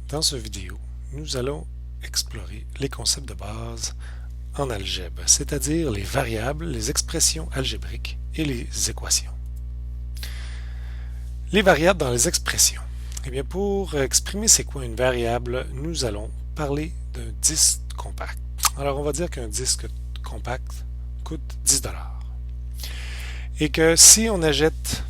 Dans cette vidéo, nous allons explorer les concepts de base en algèbre, c'est-à-dire les variables, les expressions algébriques et les équations. Les variables dans les expressions. Eh bien, pour exprimer c'est quoi une variable, nous allons parler d'un disque compact. Alors, on va dire qu'un disque compact coûte 10 $ et que si on achète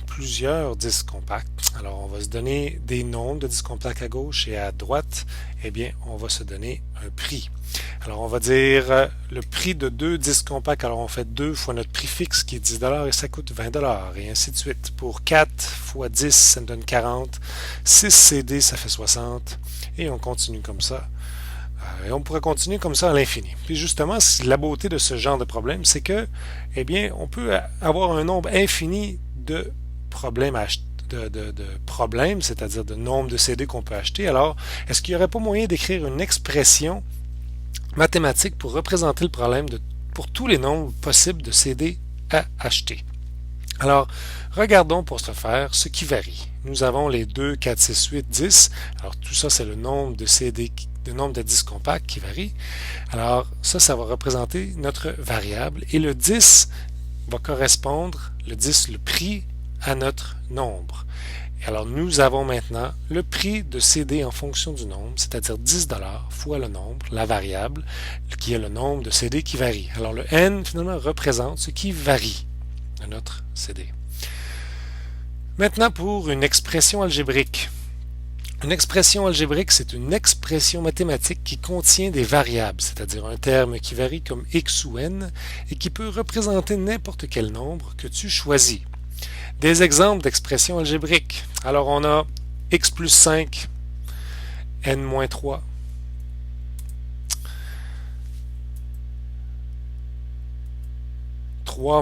plusieurs disques compacts, alors on va se donner des nombres de disques compacts à gauche et à droite, eh bien on va se donner un prix. Alors on va dire le prix de 2 disques compacts, alors on fait 2 fois notre prix fixe qui est 10 $ et ça coûte 20 $ et ainsi de suite. Pour 4 fois 10, ça nous donne 40, 6 CD ça fait 60 et on continue comme ça. Et on pourrait continuer comme ça à l'infini. Puis justement, la beauté de ce genre de problème, c'est que, eh bien, on peut avoir un nombre infini de problèmes problèmes, c'est-à-dire de nombre de CD qu'on peut acheter. Alors, est-ce qu'il n'y aurait pas moyen d'écrire une expression mathématique pour représenter le problème pour tous les nombres possibles de CD à acheter? Alors, regardons pour ce faire ce qui varie. Nous avons les 2, 4, 6, 8, 10. Alors, tout ça, c'est le nombre de CD, le nombre de disques compacts qui varie. Alors, ça va représenter notre variable. Et le 10 va correspondre, le prix à notre nombre. Et alors, nous avons maintenant le prix de CD en fonction du nombre, c'est-à-dire 10 $ fois le nombre, la variable, qui est le nombre de CD qui varie. Alors, le N, finalement, représente ce qui varie de notre CD. Maintenant, pour une expression algébrique. Une expression algébrique, c'est une expression mathématique qui contient des variables, c'est-à-dire un terme qui varie comme x ou n et qui peut représenter n'importe quel nombre que tu choisis. Des exemples d'expressions algébriques. Alors, on a x plus 5, n moins 3,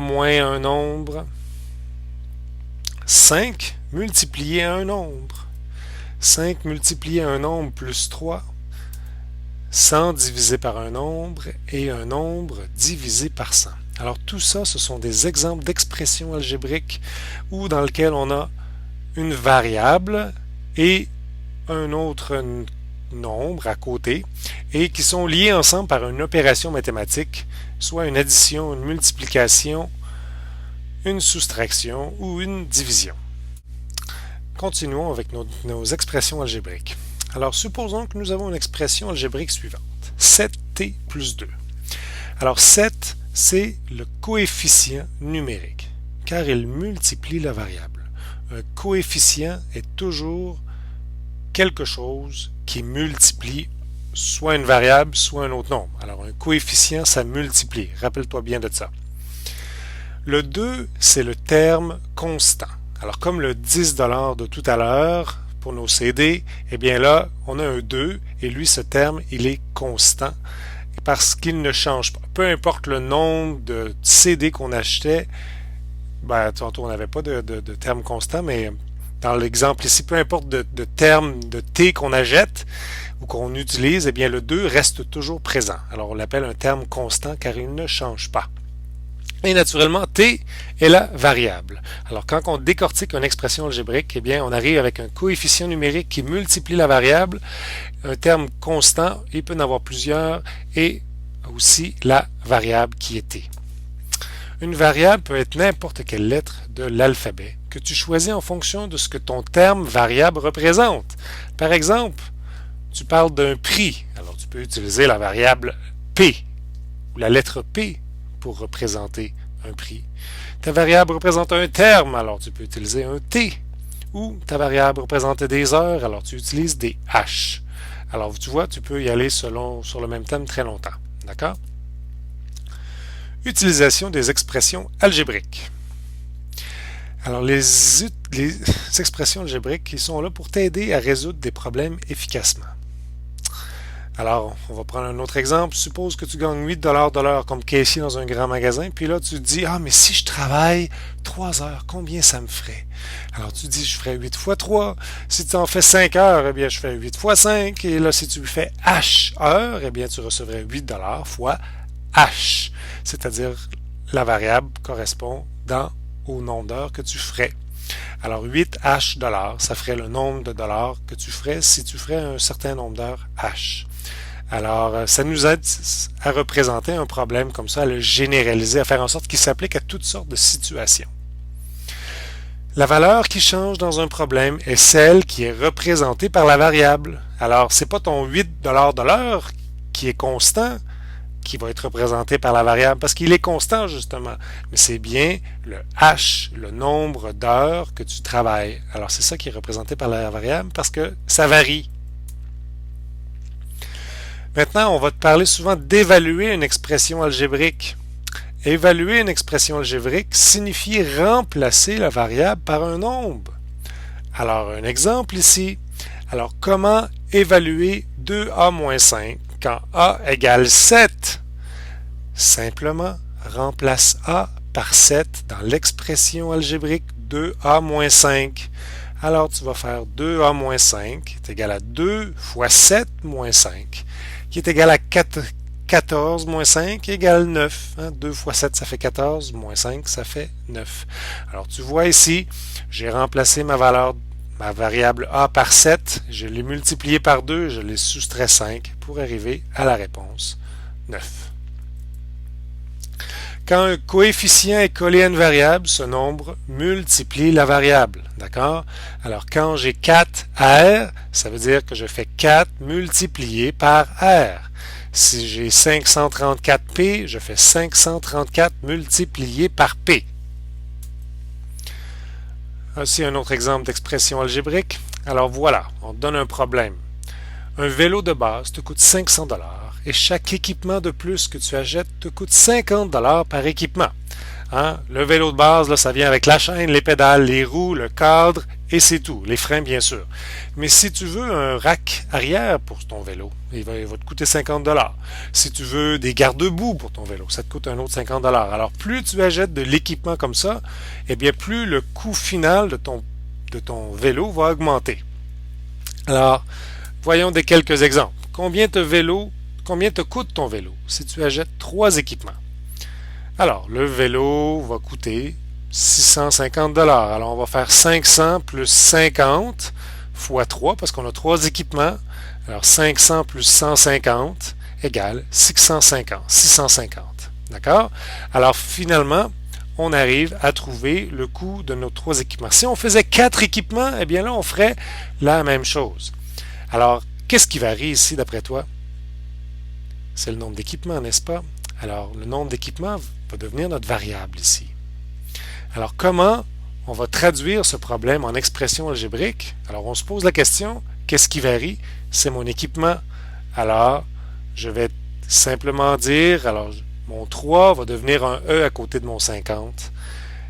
moins un nombre, 5 multiplié à un nombre, 5 multiplié à un nombre plus 3, 100 divisé par un nombre et un nombre divisé par 100. Alors tout ça, ce sont des exemples d'expressions algébriques où dans lesquelles on a une variable et un autre nombre à côté et qui sont liés ensemble par une opération mathématique, soit une addition, une multiplication, une soustraction ou une division. Continuons avec nos expressions algébriques. Alors, supposons que nous avons une expression algébrique suivante. 7t plus 2. Alors, 7, c'est le coefficient numérique, car il multiplie la variable. Un coefficient est toujours quelque chose qui multiplie soit une variable, soit un autre nombre. Alors, un coefficient, ça multiplie. Rappelle-toi bien de ça. Le 2, c'est le terme constant. Alors, comme le 10 $ de tout à l'heure pour nos CD, eh bien là, on a un 2 et lui, ce terme, il est constant parce qu'il ne change pas. Peu importe le nombre de CD qu'on achetait, tantôt on n'avait pas de terme constant, mais dans l'exemple ici, peu importe de terme de T qu'on achète ou qu'on utilise, eh bien le 2 reste toujours présent. Alors, on l'appelle un terme constant car il ne change pas. Et naturellement, t est la variable. Alors, quand on décortique une expression algébrique, eh bien, on arrive avec un coefficient numérique qui multiplie la variable, un terme constant, il peut en avoir plusieurs, et aussi la variable qui est t. Une variable peut être n'importe quelle lettre de l'alphabet que tu choisis en fonction de ce que ton terme variable représente. Par exemple, tu parles d'un prix, alors tu peux utiliser la variable p, ou la lettre p, pour représenter un prix. Ta variable représente un terme, alors tu peux utiliser un T. Ou ta variable représente des heures, alors tu utilises des H. Alors tu vois, tu peux y aller sur le même thème très longtemps. D'accord? Utilisation des expressions algébriques. Alors les expressions algébriques, ils sont là pour t'aider à résoudre des problèmes efficacement. Alors, on va prendre un autre exemple. Suppose que tu gagnes 8 $ de l'heure comme caissier dans un grand magasin, puis là, tu te dis, mais si je travaille 3 heures, combien ça me ferait? Alors, tu dis, je ferais 8 fois 3. Si tu en fais 5 heures, eh bien, je fais 8 fois 5. Et là, si tu fais H heures, eh bien, tu recevrais 8 $ fois H. C'est-à-dire, la variable correspond au nombre d'heures que tu ferais. Alors 8H dollars, ça ferait le nombre de dollars que tu ferais si tu ferais un certain nombre d'heures H. Alors, ça nous aide à représenter un problème comme ça, à le généraliser, à faire en sorte qu'il s'applique à toutes sortes de situations. La valeur qui change dans un problème est celle qui est représentée par la variable. Alors, c'est pas ton 8 de l'heure qui est constant qui va être représenté par la variable, parce qu'il est constant justement, mais c'est bien le H, le nombre d'heures que tu travailles. Alors, c'est ça qui est représenté par la variable, parce que ça varie. Maintenant, on va te parler souvent d'évaluer une expression algébrique. Évaluer une expression algébrique signifie remplacer la variable par un nombre. Alors, un exemple ici. Alors, comment évaluer 2a moins 5 quand a égale 7? Simplement, remplace a par 7 dans l'expression algébrique 2a moins 5. Alors, tu vas faire 2a moins 5 qui est égal à 2 fois 7 moins 5, qui est égal à 14 moins 5 égale 9. 2 fois 7, ça fait 14, moins 5, ça fait 9. Alors, tu vois ici, j'ai remplacé ma variable a par 7, je l'ai multiplié par 2, je l'ai soustrait 5 pour arriver à la réponse 9. Quand un coefficient est collé à une variable, ce nombre multiplie la variable. D'accord? Alors, quand j'ai 4R, ça veut dire que je fais 4 multiplié par R. Si j'ai 534P, je fais 534 multiplié par P. Voici un autre exemple d'expression algébrique. Alors voilà, on te donne un problème. Un vélo de base te coûte 500 $ et chaque équipement de plus que tu achètes te coûte 50 $ par équipement. Le vélo de base, là, ça vient avec la chaîne, les pédales, les roues, le cadre et c'est tout. Les freins, bien sûr. Mais si tu veux un rack arrière pour ton vélo, il va te coûter 50 $. Si tu veux des garde-boue pour ton vélo, ça te coûte un autre 50 $. Alors, plus tu achètes de l'équipement comme ça, eh bien, plus le coût final de ton vélo va augmenter. Alors, voyons quelques exemples. Combien te coûte ton vélo si tu achètes 3 équipements? Alors, le vélo va coûter 650 $. Alors, on va faire 500 plus 50 fois 3 parce qu'on a 3 équipements. Alors, 500 plus 150 égale 650. D'accord? Alors, finalement, on arrive à trouver le coût de nos 3 équipements. Si on faisait 4 équipements, eh bien là, on ferait la même chose. Alors, qu'est-ce qui varie ici d'après toi? C'est le nombre d'équipements, n'est-ce pas? Alors, le nombre d'équipements va devenir notre variable ici. Alors, comment on va traduire ce problème en expression algébrique? Alors, on se pose la question, qu'est-ce qui varie? C'est mon équipement. Alors, je vais simplement dire, alors, mon 3 va devenir un E à côté de mon 50.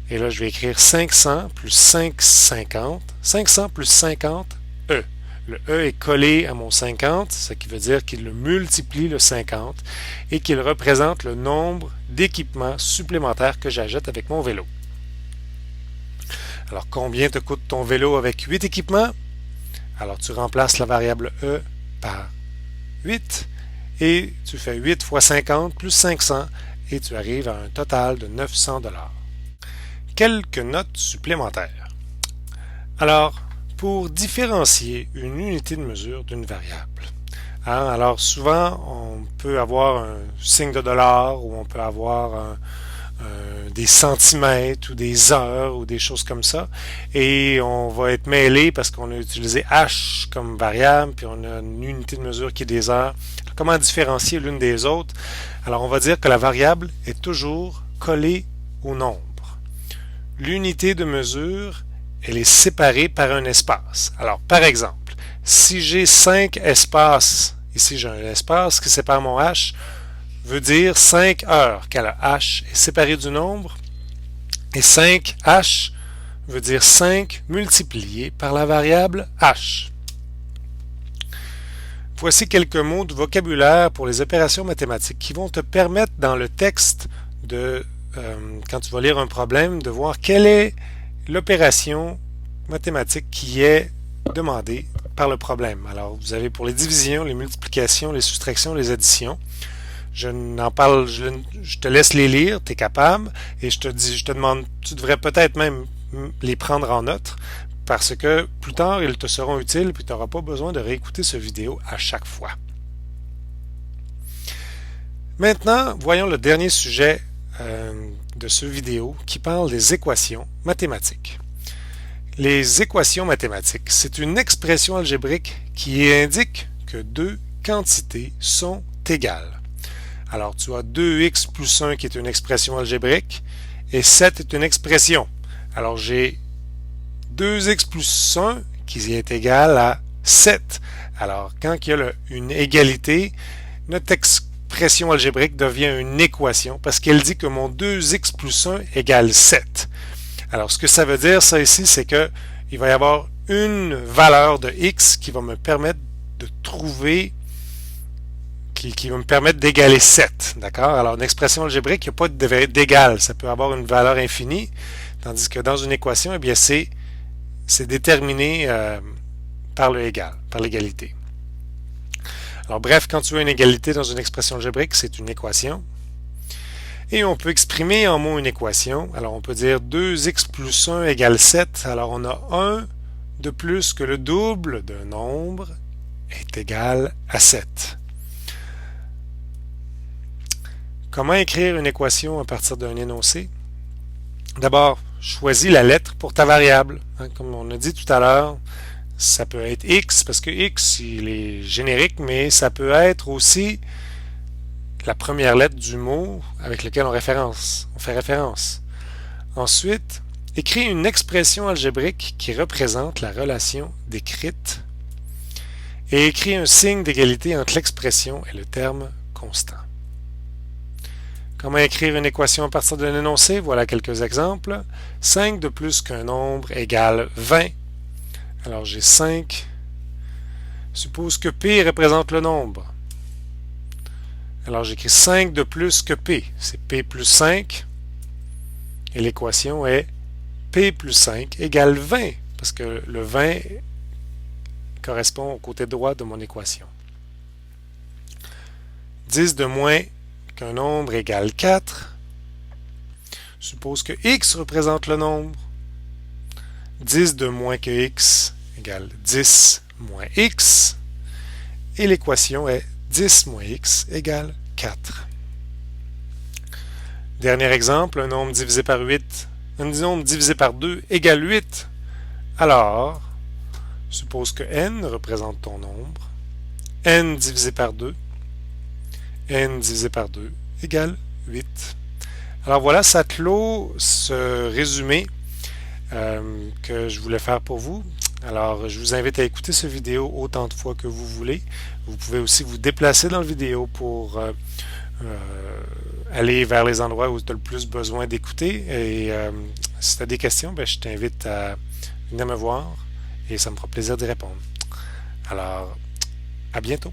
Et là, je vais écrire 500 plus 550. 500 plus 50, E. Le E est collé à mon 50, ce qui veut dire qu'il multiplie le 50 et qu'il représente le nombre d'équipements supplémentaires que j'achète avec mon vélo. Alors, combien te coûte ton vélo avec 8 équipements? Alors, tu remplaces la variable E par 8 et tu fais 8 fois 50 plus 500 et tu arrives à un total de 900 $. Quelques notes supplémentaires. Alors, pour différencier une unité de mesure d'une variable. Alors souvent, on peut avoir un signe de dollar ou on peut avoir des centimètres ou des heures ou des choses comme ça. Et on va être mêlé parce qu'on a utilisé H comme variable, puis on a une unité de mesure qui est des heures. Comment différencier l'une des autres? Alors on va dire que la variable est toujours collée au nombre. L'unité de mesure, elle est séparée par un espace. Alors, par exemple, si j'ai 5 espaces, ici j'ai un espace qui sépare mon H, veut dire 5 heures, car le H est séparé du nombre, et 5H veut dire 5 multiplié par la variable H. Voici quelques mots de vocabulaire pour les opérations mathématiques qui vont te permettre dans le texte quand tu vas lire un problème, de voir quelle est l'opération mathématique qui est demandée par le problème. Alors, vous avez pour les divisions, les multiplications, les soustractions, les additions. Je te laisse les lire, tu es capable, et je te demande, tu devrais peut-être même les prendre en note parce que plus tard, ils te seront utiles puis tu n'auras pas besoin de réécouter ce vidéo à chaque fois. Maintenant, voyons le dernier sujet de ce vidéo qui parle des équations mathématiques. Les équations mathématiques, c'est une expression algébrique qui indique que deux quantités sont égales. Alors, tu as 2x plus 1 qui est une expression algébrique et 7 est une expression. Alors, j'ai 2x plus 1 qui est égal à 7. Alors, quand il y a une égalité, notre expression algébrique devient une équation parce qu'elle dit que mon 2x plus 1 égale 7. Alors, ce que ça veut dire, ça ici, c'est que il va y avoir une valeur de x qui va me permettre de trouver, qui va me permettre d'égaler 7. D'accord? Alors, une expression algébrique, il n'y a pas d'égal. Ça peut avoir une valeur infinie, tandis que dans une équation, eh bien, c'est déterminé par le égal, par l'égalité. Alors, bref, quand tu as une égalité dans une expression algébrique, c'est une équation. Et on peut exprimer en mots une équation. Alors, on peut dire 2x plus 1 égale 7. Alors, on a 1 de plus que le double d'un nombre est égal à 7. Comment écrire une équation à partir d'un énoncé? D'abord, choisis la lettre pour ta variable. Comme on a dit tout à l'heure, ça peut être x, parce que x, il est générique, mais ça peut être aussi la première lettre du mot avec lequel on fait référence. Ensuite, écris une expression algébrique qui représente la relation décrite et écris un signe d'égalité entre l'expression et le terme constant. Comment écrire une équation à partir d'un énoncé? Voilà quelques exemples. 5 de plus qu'un nombre égale 20. Alors j'ai 5. Suppose que P représente le nombre. Alors j'écris 5 de plus que P. C'est P plus 5. Et l'équation est P plus 5 égale 20. Parce que le 20 correspond au côté droit de mon équation. 10 de moins qu'un nombre égale 4. Suppose que x représente le nombre. 10 de moins que x égale 10 moins x. Et l'équation est 10 moins x égale 4. Dernier exemple, un nombre divisé par 8, un nombre divisé par 2 égale 8. Alors, suppose que n représente ton nombre. N divisé par 2. N divisé par 2 égale 8. Alors voilà, ça clôt ce résumé que je voulais faire pour vous. Alors, je vous invite à écouter cette vidéo autant de fois que vous voulez. Vous pouvez aussi vous déplacer dans la vidéo pour aller vers les endroits où tu as le plus besoin d'écouter. Et si tu as des questions, je t'invite à venir me voir et ça me fera plaisir d'y répondre. Alors, à bientôt.